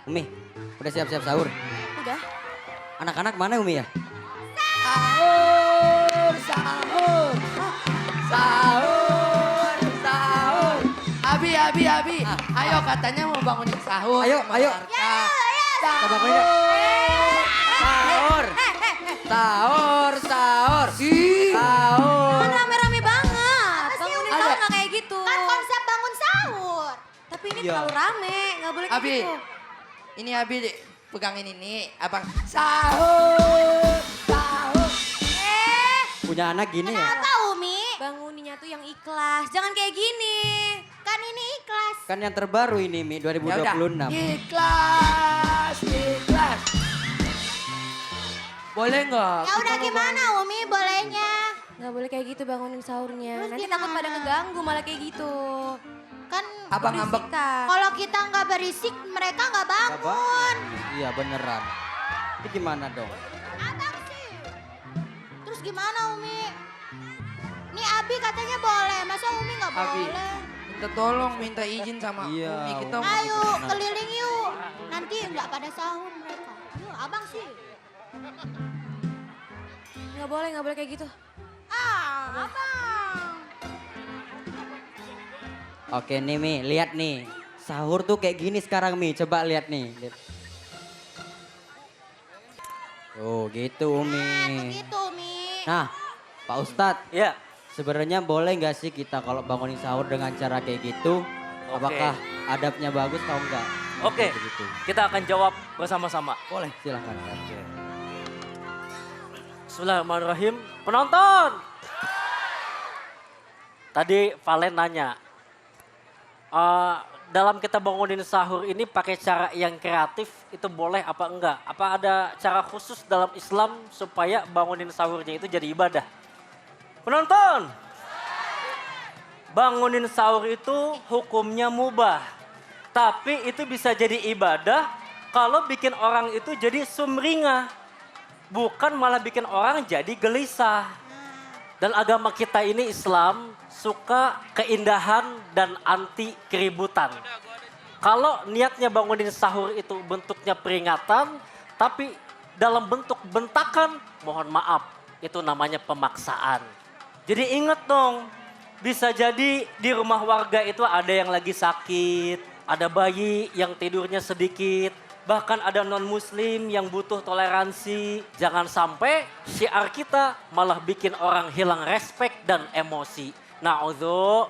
Umi, udah siap-siap sahur? Udah. Anak-anak mana Umi ya? Sahur, sahur, sahur, sahur. Abi. Ayo katanya mau bangunin sahur. Ayo, sama ayo. Arka. Kita bangunin yuk. Sahur. Sahur, sahur. Sahur. Kan rame-rame banget. Bangunin Ada. sahur nggak kayak gitu. Kan konsep bangun sahur. Tapi ini Iya. terlalu rame, nggak boleh kayak Abi, gitu. ini Abi pegangin ini. Abang sahur, sahur. Punya anak gini ya? Apa Umi? Banguninnya tuh yang ikhlas, jangan kayak gini. Kan ini ikhlas. Kan yang terbaru ini Mi, Ya udah, 2026. ikhlas, ikhlas. Boleh nggak? Ya udah gimana Umi bolehnya? Nggak boleh kayak gitu bangunin sahurnya. Terus Nanti gimana? takut pada keganggu malah kayak gitu. Kan Abang ngambek. Berisikan. kalau kita nggak berisik mereka nggak bangun. Iya beneran. Ini gimana dong? Abang sih. Terus gimana Umi? Nih Abi katanya boleh, masa Umi nggak Abi, boleh? minta tolong, minta izin sama Iya, Umi. Kita Umi. Ayo keliling yuk. Nanti nggak pada sahur mereka. Yuk Abang sih. Nggak boleh kayak gitu. Abang. Oke nih Mi, lihat nih. Sahur tuh kayak gini sekarang Mi, coba lihat nih. Tuh gitu Umi. Begitu Umi. Nah, Pak Ustadz, Ya, sebenarnya boleh nggak sih kita kalau bangunin sahur dengan cara kayak gitu? Oke. Apakah adabnya bagus atau enggak? oke. Begitu. Kita akan jawab bersama-sama. Boleh, silahkan. Bismillahirrahmanirrahim. Penonton! Tadi Valen nanya, dalam kita bangunin sahur ini pakai cara yang kreatif itu boleh apa enggak? Apa ada cara khusus dalam Islam supaya bangunin sahurnya itu jadi ibadah? Penonton! Bangunin sahur itu hukumnya mubah. Tapi itu bisa jadi ibadah kalau bikin orang itu jadi sumringah. Bukan malah bikin orang jadi gelisah. Dan agama kita ini Islam suka keindahan dan anti keributan. Kalau niatnya bangunin sahur itu bentuknya peringatan, tapi dalam bentuk bentakan, mohon maaf, itu namanya pemaksaan. Jadi ingat dong, bisa jadi di rumah warga itu ada yang lagi sakit, ada bayi yang tidurnya sedikit, bahkan ada non-muslim yang butuh toleransi. Jangan sampai syiar kita malah bikin orang hilang respek dan emosi.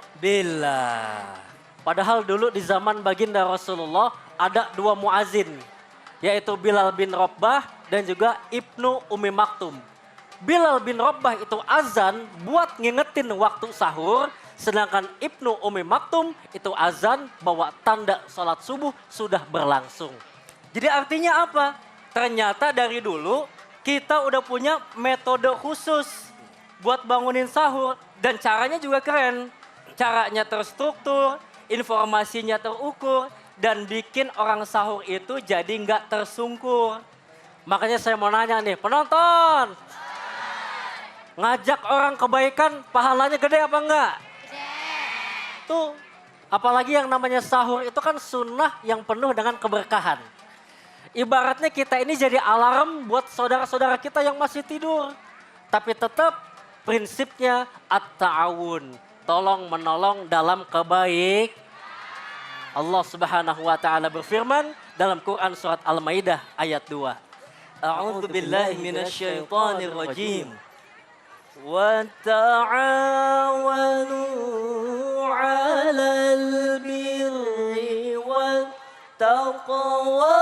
Na'udzubillah. Padahal dulu di zaman baginda Rasulullah ada dua muazin, yaitu Bilal bin Rabbah dan juga Ibnu Ummi Maktum. Bilal bin Rabbah itu azan buat ngingetin waktu sahur, sedangkan Ibnu Ummi Maktum itu azan bahwa tanda sholat subuh sudah berlangsung. Jadi artinya apa? Ternyata dari dulu kita udah punya metode khusus buat bangunin sahur dan caranya juga keren. Caranya terstruktur, informasinya terukur dan bikin orang sahur itu jadi nggak tersungkur. Makanya saya mau nanya nih, penonton. Ngajak orang kebaikan pahalanya gede apa enggak? Tuh, apalagi yang namanya sahur itu kan sunnah yang penuh dengan keberkahan. Ibaratnya kita ini jadi alarm buat saudara-saudara kita yang masih tidur. Tapi tetap prinsipnya at-ta'awun. Tolong menolong dalam kebaik. Allah Subhanahu wa taala berfirman dalam Quran surat Al-Maidah ayat 2. A'udzu billahi minasyaitonir rajim. Wa ta'awanu 'alal birri wat taqwa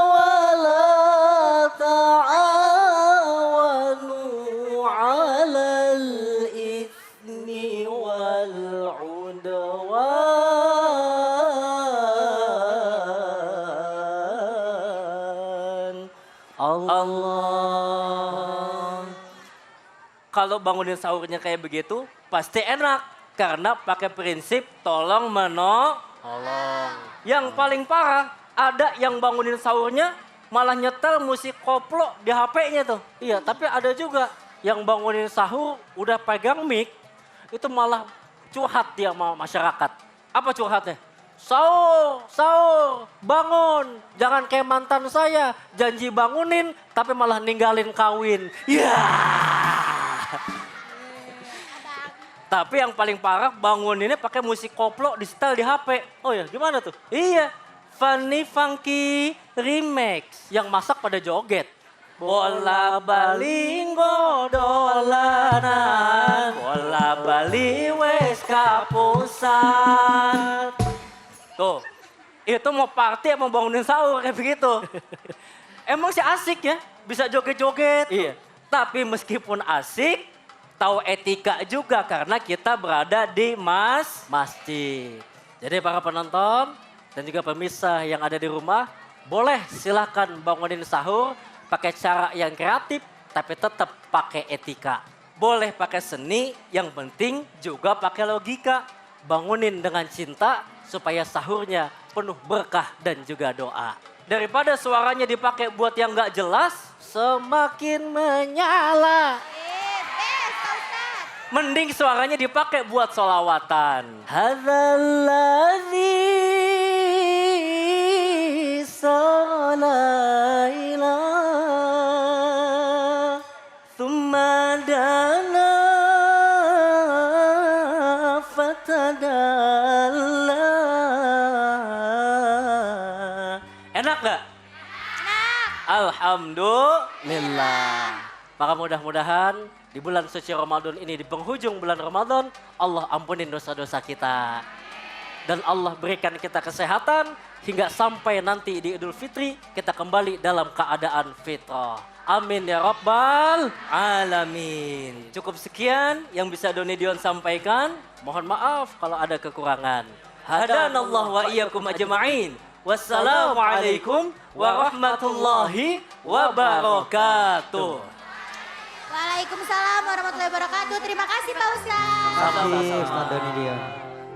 wa la ta'awanu 'alal itsmi wal 'udwan. Allah. Kalau bangunin sahurnya kayak begitu, pasti enak. Karena pakai prinsip tolong menolong. Yang paling parah, ada yang bangunin sahurnya malah nyetel musik koplo di HP-nya tuh. Iya, tapi ada juga yang bangunin sahur udah pegang mic, itu malah curhat dia sama masyarakat. Apa curhatnya? Sahur, sahur, bangun. Jangan kayak mantan saya, janji bangunin tapi malah ninggalin kawin. Ya. Tapi yang paling parah banguninnya pakai musik koplo di setel di HP. Oh ya, gimana tuh? Iya, Funny Funky Remix. Yang masak pada joget. Bola balinggo dolanan, bola bali wes kapusan. Tuh, itu mau party mau bangunin sahur kayak begitu. Emang sih asik ya, bisa joget-joget. Iya. Tapi meskipun asik, tahu etika juga karena kita berada di masjid. Jadi para penonton dan juga pemirsa yang ada di rumah, boleh silakan bangunin sahur pakai cara yang kreatif tapi tetap pakai etika. Boleh pakai seni, yang penting juga pakai logika. Bangunin dengan cinta supaya sahurnya penuh berkah dan juga doa. Daripada suaranya dipakai buat yang gak jelas, semakin menyala. Mending suaranya dipakai buat solawatan. Hadzallazi salaila thumma dana fatadalla. Enak gak? Enak. Alhamdulillah. Maka mudah-mudahan di bulan suci Ramadan ini, di penghujung bulan Ramadan, Allah ampunin dosa-dosa kita. Dan Allah berikan kita kesehatan hingga sampai nanti di Idul Fitri kita kembali dalam keadaan fitrah. Amin ya Rabbal Alamin. Cukup sekian yang bisa Doni Dion sampaikan. Mohon maaf kalau ada kekurangan. Hadanallah wa iyyakum ajma'in. Wassalamualaikum warahmatullahi wabarakatuh. Waalaikumsalam warahmatullahi wabarakatuh. Terima kasih Pak Ustaz. Terima kasih Ustaz Doni Dion.